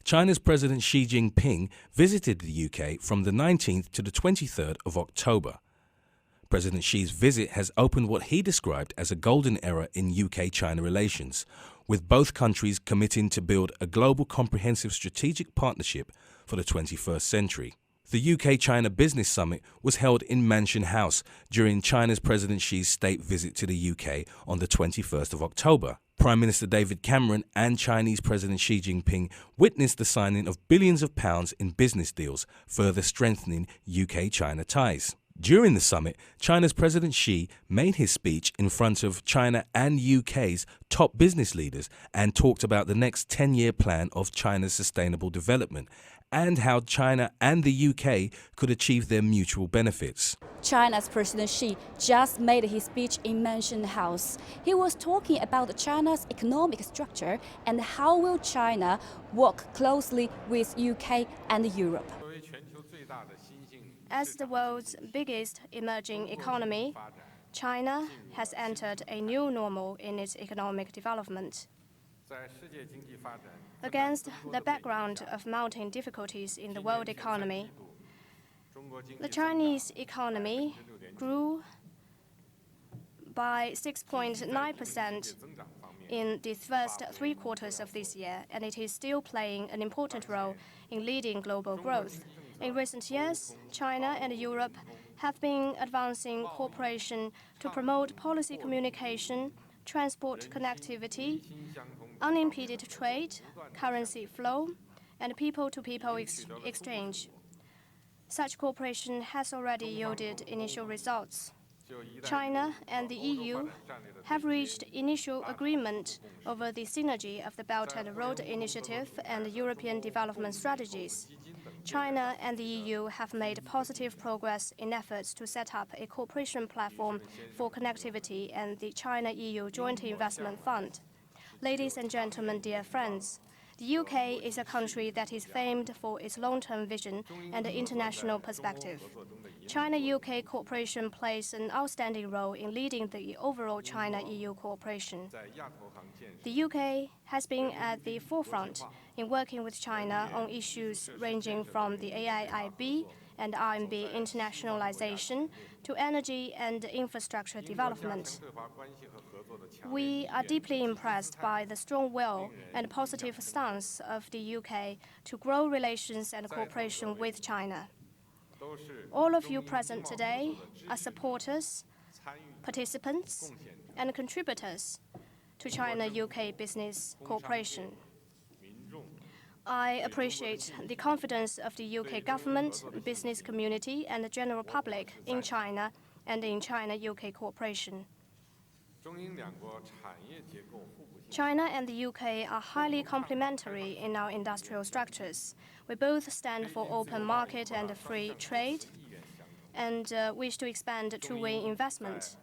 China's President Xi Jinping visited the UK from the 19th to the 23rd of October. President Xi's visit has opened what he described as a golden era in UK-China relations, with both countries committing to build a global comprehensive strategic partnership for the 21st century. The UK-China Business Summit was held in Mansion House during China's President Xi's state visit to the UK on the 21st of October. Prime Minister David Cameron and Chinese President Xi Jinping witnessed the signing of billions of pounds in business deals, further strengthening UK-China ties. During the summit, China's President Xi made his speech in front of China and UK's top business leaders and talked about the next 10-year plan of China's sustainable development and how China and the UK could achieve their mutual benefits. China's President Xi just made his speech in Mansion House. He was talking about China's economic structure and how will China work closely with UK and Europe. As the world's biggest emerging economy, China has entered a new normal in its economic development. Against the background of mounting difficulties in the world economy, the Chinese economy grew by 6.9% in the first 3 quarters of this year, and it is still playing an important role in leading global growth. In recent years, China and Europe have been advancing cooperation to promote policy communication, transport connectivity, unimpeded trade, currency flow, and people-to-people exchange. Such cooperation has already yielded initial results. China and the EU have reached initial agreement over the synergy of the Belt and Road Initiative and European development strategies. China and the EU have made positive progress in efforts to set up a cooperation platform for connectivity and the China-EU Joint Investment Fund. Ladies and gentlemen, dear friends, the UK is a country that is famed for its long-term vision and international perspective. China-UK cooperation plays an outstanding role in leading the overall China-EU cooperation. The UK has been at the forefront in working with China on issues ranging from the AIIB and RMB internationalization to energy and infrastructure development. We are deeply impressed by the strong will and positive stance of the UK to grow relations and cooperation with China. All of you present today are supporters, participants, and contributors to China-UK business cooperation. I appreciate the confidence of the UK government, business community, and the general public in China and in China-UK cooperation. China and the UK are highly complementary in our industrial structures. We both stand for open market and free trade and wish to expand two-way investment.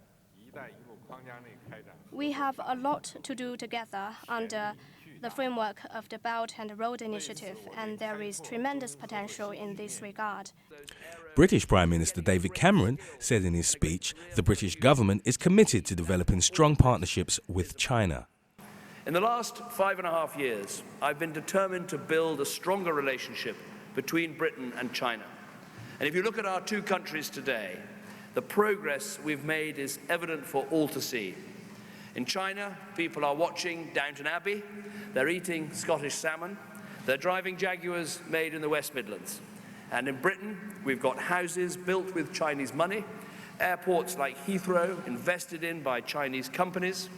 We have a lot to do together under the framework of the Belt and Road Initiative, and there is tremendous potential in this regard. British Prime Minister David Cameron said in his speech the British government is committed to developing strong partnerships with China. In the last 5.5 years, I've been determined to build a stronger relationship between Britain and China. And if you look at our two countries today, the progress we've made is evident for all to see. In China, people are watching Downton Abbey, they're eating Scottish salmon, they're driving Jaguars made in the West Midlands. And in Britain, we've got houses built with Chinese money, airports like Heathrow invested in by Chinese companies.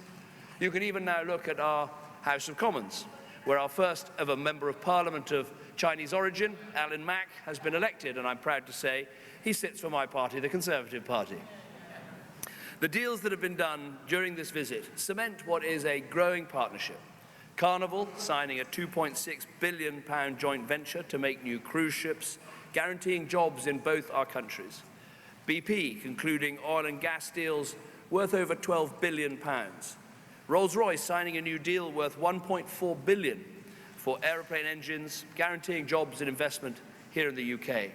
You can even now look at our House of Commons, where our first ever Member of Parliament of Chinese origin, Alan Mack, has been elected, and I'm proud to say he sits for my party, the Conservative Party. The deals that have been done during this visit cement what is a growing partnership. Carnival signing a £2.6 billion joint venture to make new cruise ships, guaranteeing jobs in both our countries. BP concluding oil and gas deals worth over £12 billion. Rolls-Royce signing a new deal worth £1.4 billion for aeroplane engines, guaranteeing jobs and investment here in the UK.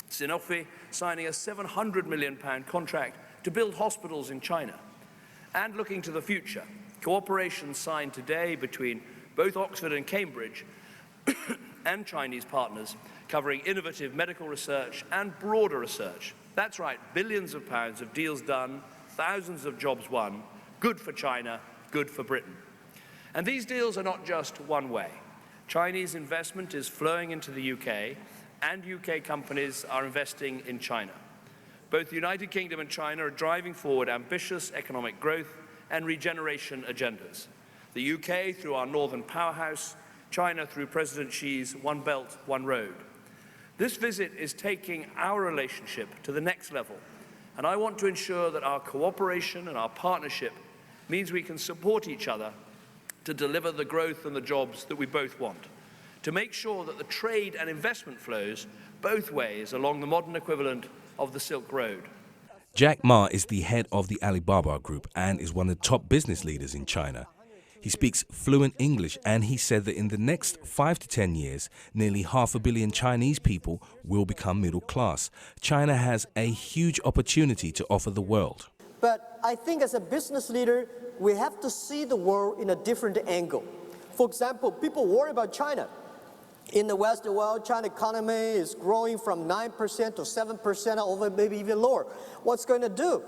Sanofi signing a £700 million contract to build hospitals in China. And looking to the future, cooperation signed today between both Oxford and Cambridge and Chinese partners, covering innovative medical research and broader research. That's right, billions of pounds of deals done, thousands of jobs won, good for China, good for Britain. And these deals are not just one way. Chinese investment is flowing into the UK, and UK companies are investing in China. Both the United Kingdom and China are driving forward ambitious economic growth and regeneration agendas. The UK through our Northern Powerhouse, China through President Xi's One Belt, One Road. This visit is taking our relationship to the next level, and I want to ensure that our cooperation and our partnership means we can support each other to deliver the growth and the jobs that we both want, to make sure that the trade and investment flows both ways along the modern equivalent of the Silk Road. Jack Ma is the head of the Alibaba Group and is one of the top business leaders in China. He speaks fluent English, and he said that in the next 5 to 10 years, nearly 500 million Chinese people will become middle class. China has a huge opportunity to offer the world. But I think as a business leader, we have to see the world in a different angle. For example, people worry about China. In the Western world, China economy is growing from 9% to 7%, or maybe even lower. What's going to do?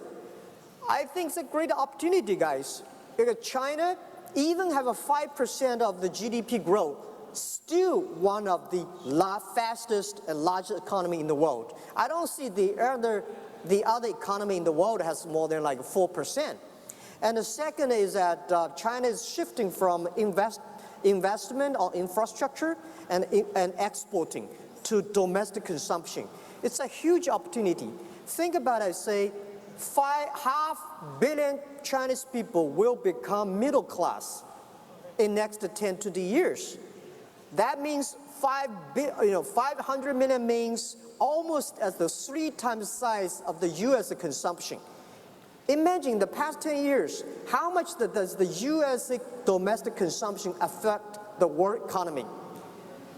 I think it's a great opportunity, guys. Because China even have a 5% of the GDP growth, still one of the fastest and largest economy in the world. I don't see the other economy in the world has more than like 4%. And the second is that China is shifting from investment on infrastructure and exporting to domestic consumption. It's a huge opportunity. Think about it, say, 500 million Chinese people will become middle class in next 10 to 20 years. That means 500 million means almost as the 3 times size of the U.S. consumption. Imagine the past 10 years, how much does the U.S. domestic consumption affect the world economy?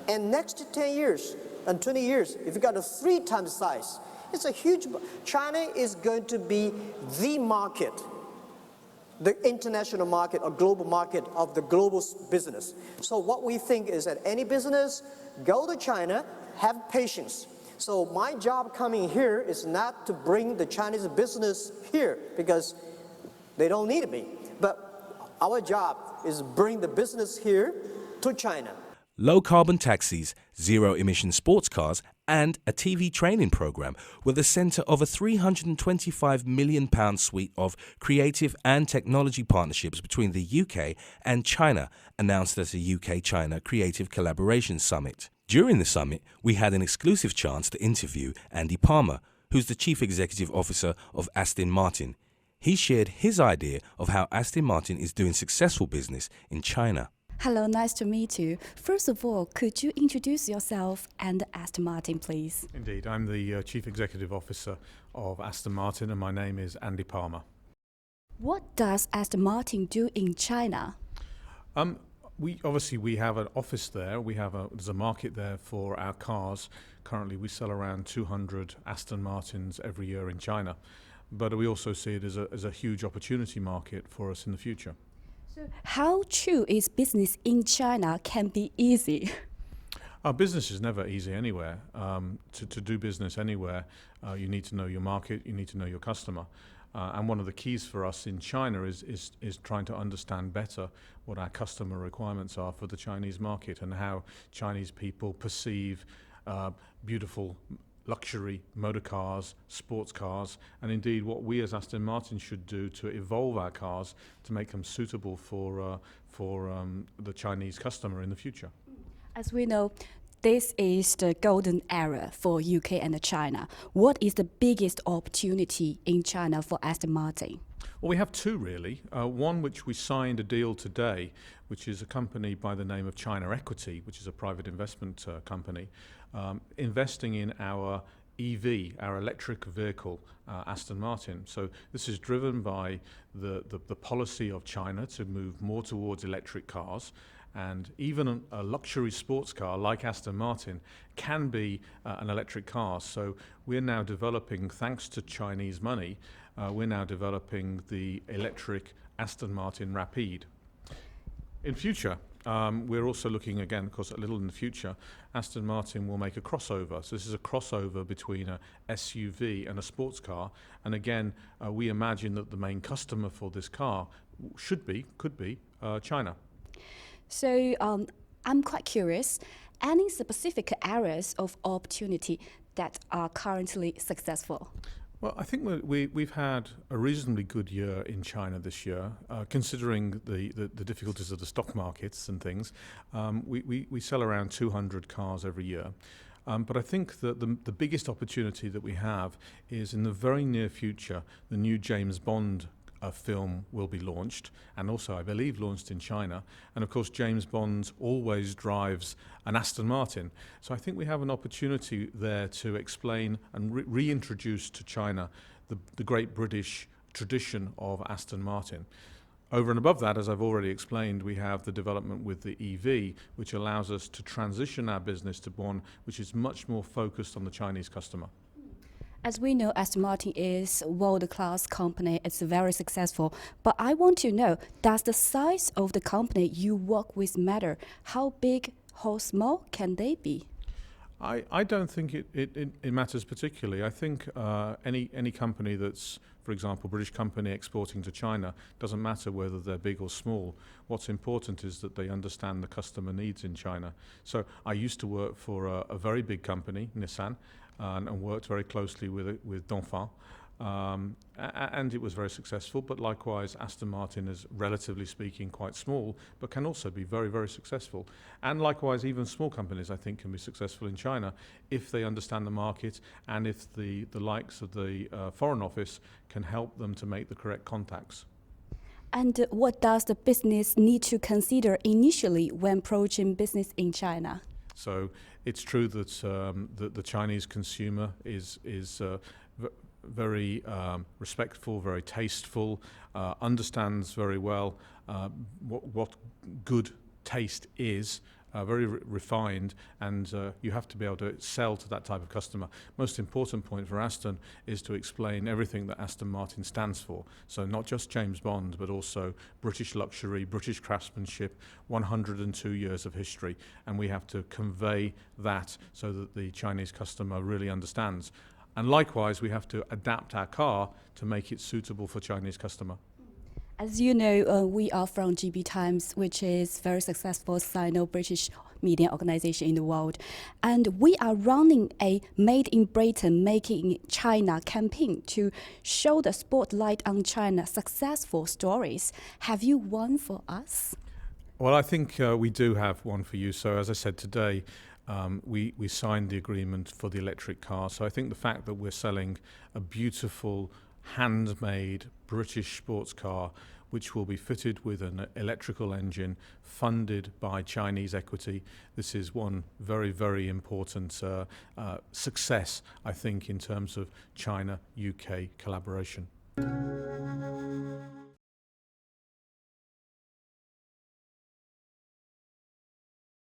And next 10 years and 20 years, if you got a 3 times size, it's a huge. China is going to be the market, the international market or global market of the global business. So what we think is that any business, go to China, have patience. So my job coming here is not to bring the Chinese business here because they don't need me. But our job is bring the business here to China. Low-carbon taxis, zero-emission sports cars, and a TV training program were the centre of a £325 million suite of creative and technology partnerships between the UK and China, announced at the UK-China Creative Collaboration Summit. During the summit, we had an exclusive chance to interview Andy Palmer, who's the Chief Executive Officer of Aston Martin. He shared his idea of how Aston Martin is doing successful business in China. Hello, nice to meet you. First of all, could you introduce yourself and Aston Martin, please? Indeed, I'm the Chief Executive Officer of Aston Martin, and my name is Andy Palmer. What does Aston Martin do in China? We have an office there. There's a market there for our cars. Currently, we sell around 200 Aston Martins every year in China, but we also see it as a huge opportunity market for us in the future. So how true is business in China can be easy? Our business is never easy anywhere. To do business anywhere, you need to know your market, you need to know your customer. And one of the keys for us in China is trying to understand better what our customer requirements are for the Chinese market and how Chinese people perceive beautiful luxury motor cars, sports cars, and indeed what we as Aston Martin should do to evolve our cars to make them suitable for the Chinese customer in the future. As we know, this is the golden era for UK and China. What is the biggest opportunity in China for Aston Martin? Well, we have two really. One which we signed a deal today, which is a company by the name of China Equity, which is a private investment company, investing in our EV, our electric vehicle, Aston Martin. So this is driven by the policy of China to move more towards electric cars. And even a luxury sports car like Aston Martin can be an electric car. So we're now developing, thanks to Chinese money, we're now developing the electric Aston Martin Rapide. In future, We're also looking, again, of course, a little in the future. Aston Martin will make a crossover. So this is a crossover between a SUV and a sports car. And again, we imagine that the main customer for this car could be China. So I'm quite curious, any specific areas of opportunity that are currently successful? Well, I think we've had a reasonably good year in China this year, considering the difficulties of the stock markets and things. We sell around 200 cars every year. But I think that the biggest opportunity that we have is in the very near future, the new James Bond film will be launched, and also I believe launched in China. And of course James Bond always drives an Aston Martin, so I think we have an opportunity there to explain and reintroduce to China the great British tradition of Aston Martin. Over and above that, as I've already explained, we have the development with the EV, which allows us to transition our business to one which is much more focused on the Chinese customer. As we know, Aston Martin is a world-class company. It's very successful. But I want to know, does the size of the company you work with matter? How big, how small can they be? I don't think it matters particularly. I think any company that's, for example, British company exporting to China, doesn't matter whether they're big or small. What's important is that they understand the customer needs in China. So I used to work for a very big company, Nissan, and worked very closely with Dongfang. And it was very successful, but likewise Aston Martin is, relatively speaking, quite small, but can also be very, very successful. And likewise, even small companies, I think, can be successful in China if they understand the market and if the likes of the Foreign Office can help them to make the correct contacts. And what does the business need to consider initially when approaching business in China? So it's true that the Chinese consumer is very respectful, very tasteful, understands very well what good taste is, very refined, and you have to be able to sell to that type of customer. Most important point for Aston is to explain everything that Aston Martin stands for. So not just James Bond, but also British luxury, British craftsmanship, 102 years of history, and we have to convey that so that the Chinese customer really understands. And likewise, we have to adapt our car to make it suitable for Chinese customer. As you know, we are from GB Times, which is very successful Sino-British media organization in the world. And we are running a Made in Britain, Making in China campaign to show the spotlight on China successful stories. Have you one for us? Well, I think we do have one for you. So as I said today, we signed the agreement for the electric car. So I think the fact that we're selling a beautiful, handmade British sports car, which will be fitted with an electrical engine funded by Chinese equity, this is one very, very important success, I think, in terms of China-UK collaboration.